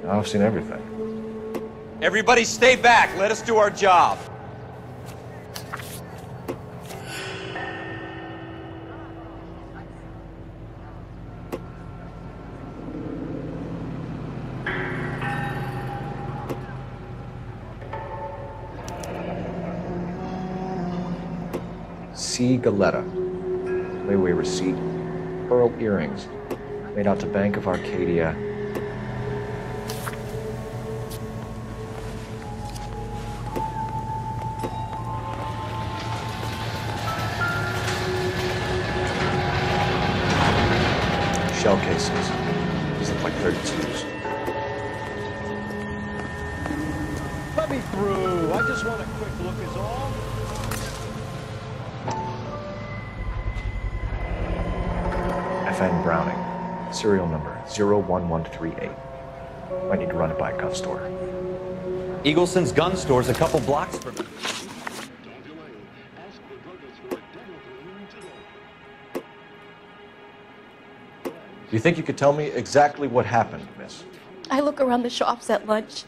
I've seen everything. Everybody stay back. Let us do our job. C. Galetta. Layaway receipt. Pearl earrings. Made out to Bank of Arcadia. Shell cases. These look like 32s. Let me through. I just want a quick look is all. FN Browning. Serial number 01138. Might need to run it by a gun store. Eagleson's gun store's a couple blocks from me. Do you think you could tell me exactly what happened, miss? I look around the shops at lunch.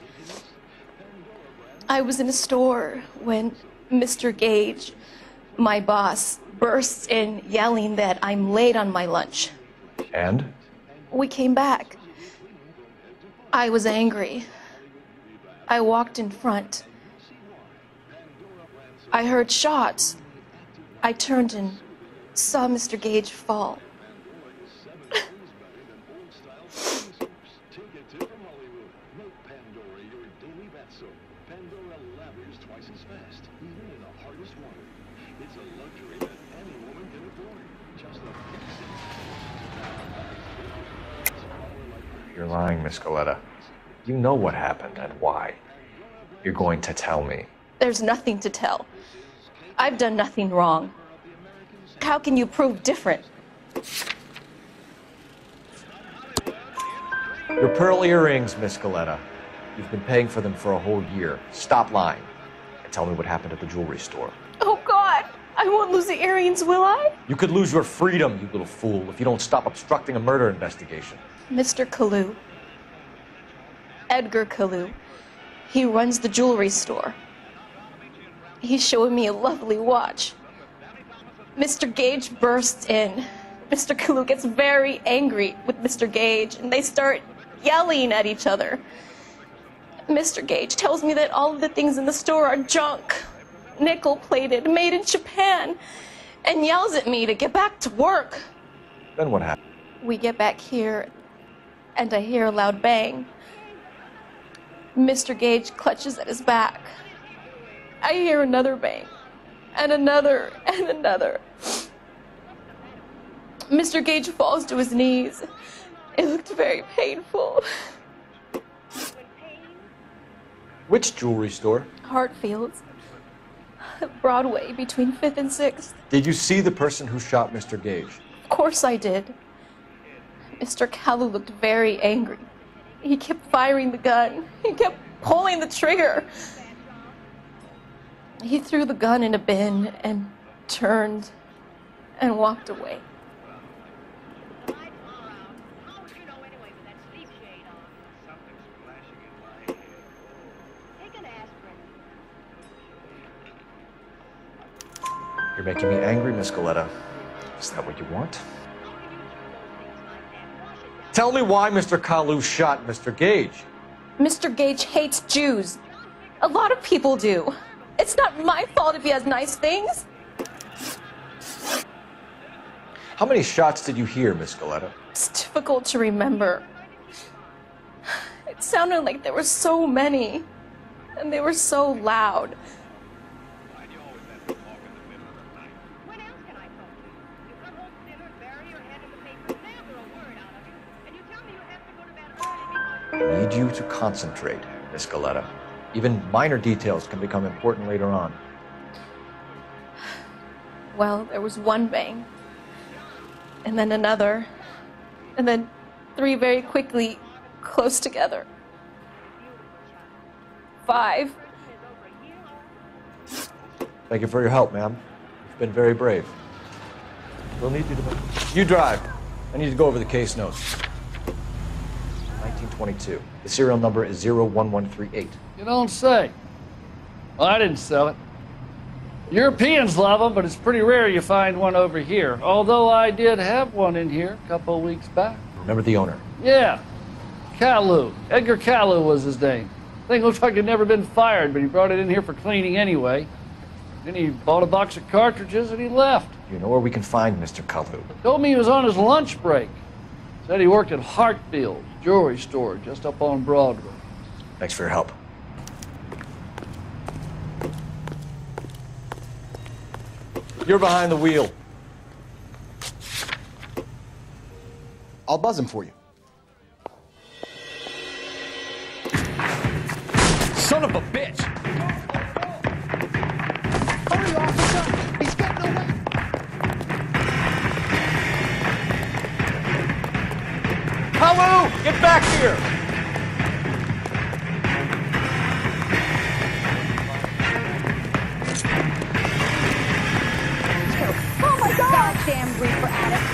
I was in a store when Mr. Gage, my boss, bursts in yelling that I'm late on my lunch. And? We came back. I was angry. I walked in front. I heard shots. I turned and saw Mr. Gage fall. You're lying, Miss Galetta. You know what happened and why. You're going to tell me. There's nothing to tell. I've done nothing wrong. How can you prove different? Your pearl earrings, Miss Galetta. You've been paying for them for a whole year. Stop lying and tell me what happened at the jewelry store. Oh, God! I won't lose the earrings, will I? You could lose your freedom, you little fool, if you don't stop obstructing a murder investigation. Mr. Kalu. Edgar Kalu. He runs the jewelry store. He's showing me a lovely watch. Mr. Gage bursts in. Mr. Kalu gets very angry with Mr. Gage, and they start yelling at each other. Mr. Gage tells me that all of the things in the store are junk, nickel-plated, made in Japan, and yells at me to get back to work. Then what happened? We get back here, and I hear a loud bang. Mr. Gage clutches at his back. I hear another bang, and another, and another. Mr. Gage falls to his knees. It looked very painful. Which jewelry store? Hartfield's. Broadway, between 5th and 6th. Did you see the person who shot Mr. Gage? Of course I did. Mr. Kalu looked very angry. He kept firing the gun. He kept pulling the trigger. He threw the gun in a bin and turned and walked away. You're making me angry, Miss Galetta. Is that what you want? Tell me why Mr. Kalu shot Mr. Gage. Mr. Gage hates Jews. A lot of people do. It's not my fault if he has nice things. How many shots did you hear, Miss Galetta? It's difficult to remember. It sounded like there were so many, and they were so loud. I need you to concentrate, Miss Galetta. Even minor details can become important later on. Well, there was one bang, and then another, and then 3 very quickly, close together. 5. Thank you for your help, ma'am. You've been very brave. We'll need you to... You drive. I need to go over the case notes. 1922. The serial number is 01138. You don't say. Well, I didn't sell it. Europeans love them, but it's pretty rare you find one over here. Although I did have one in here a couple of weeks back. Remember the owner? Yeah. Caso. Edgar Caso was his name. Thing looks like he'd never been fired, but he brought it in here for cleaning anyway. Then he bought a box of cartridges and he left. You know where we can find Mr. Kalu? Told me he was on his lunch break. Said he worked at Hartfield's jewelry store just up on Broadway. Thanks for your help. You're behind the wheel. I'll buzz him for you. Son of a bitch! Hurry, officer! He's getting away! Kalu, get back here! Oh my God! Goddamn reaper addict!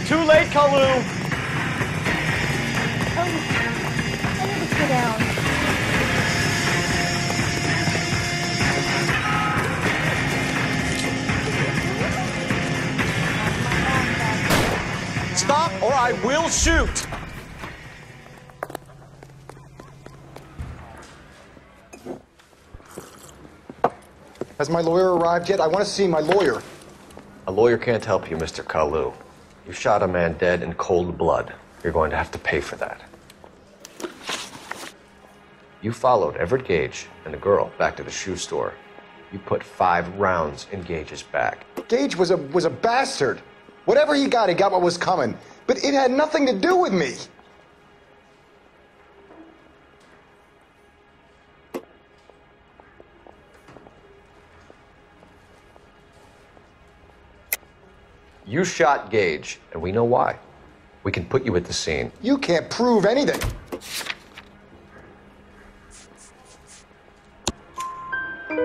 Too late, Kalu! I need to sit down. Stop or I will shoot! Has my lawyer arrived yet? I want to see my lawyer. A lawyer can't help you, Mr. Kalu. You shot a man dead in cold blood. You're going to have to pay for that. You followed Everett Gage and the girl back to the shoe store. You put 5 rounds in Gage's back. Gage was a bastard. Whatever he got what was coming. But it had nothing to do with me. You shot Gage, and we know why. We can put you at the scene. You can't prove anything.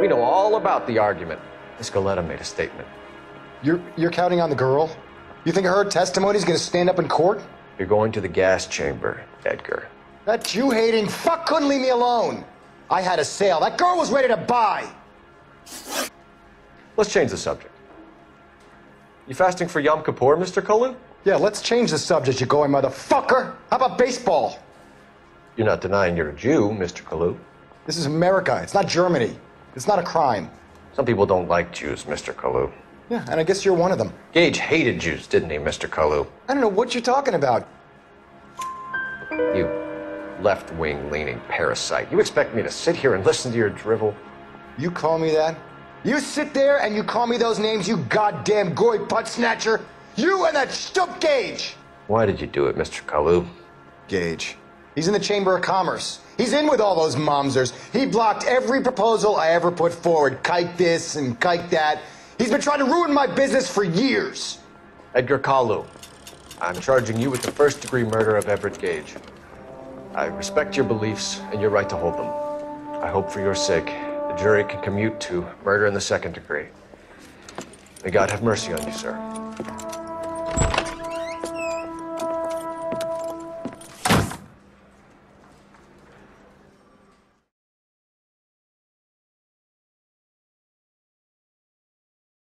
We know all about the argument. Escaleta made a statement. You're counting on the girl? You think her testimony's gonna stand up in court? You're going to the gas chamber, Edgar. That Jew-hating fuck couldn't leave me alone. I had a sale. That girl was ready to buy. Let's change the subject. You fasting for Yom Kippur, Mr. Cullen? Yeah, let's change the subject, you going motherfucker. How about baseball? You're not denying you're a Jew, Mr. Kalu. This is America. It's not Germany. It's not a crime. Some people don't like Jews, Mr. Kalu. Yeah, and I guess you're one of them. Gage hated Jews, didn't he, Mr. Kalu? I don't know what you're talking about. You left-wing leaning parasite. You expect me to sit here and listen to your drivel? You call me that? You sit there and you call me those names, you goddamn goy butt snatcher? You and that stup Gage! Why did you do it, Mr. Kalu? Gage. He's in the Chamber of Commerce. He's in with all those momsers. He blocked every proposal I ever put forward. Kike this and kike that. He's been trying to ruin my business for years. Edgar Kalu, I'm charging you with the first-degree murder of Everett Gage. I respect your beliefs and your right to hold them. I hope for your sake the jury can commute to murder in the second degree. May God have mercy on you, sir.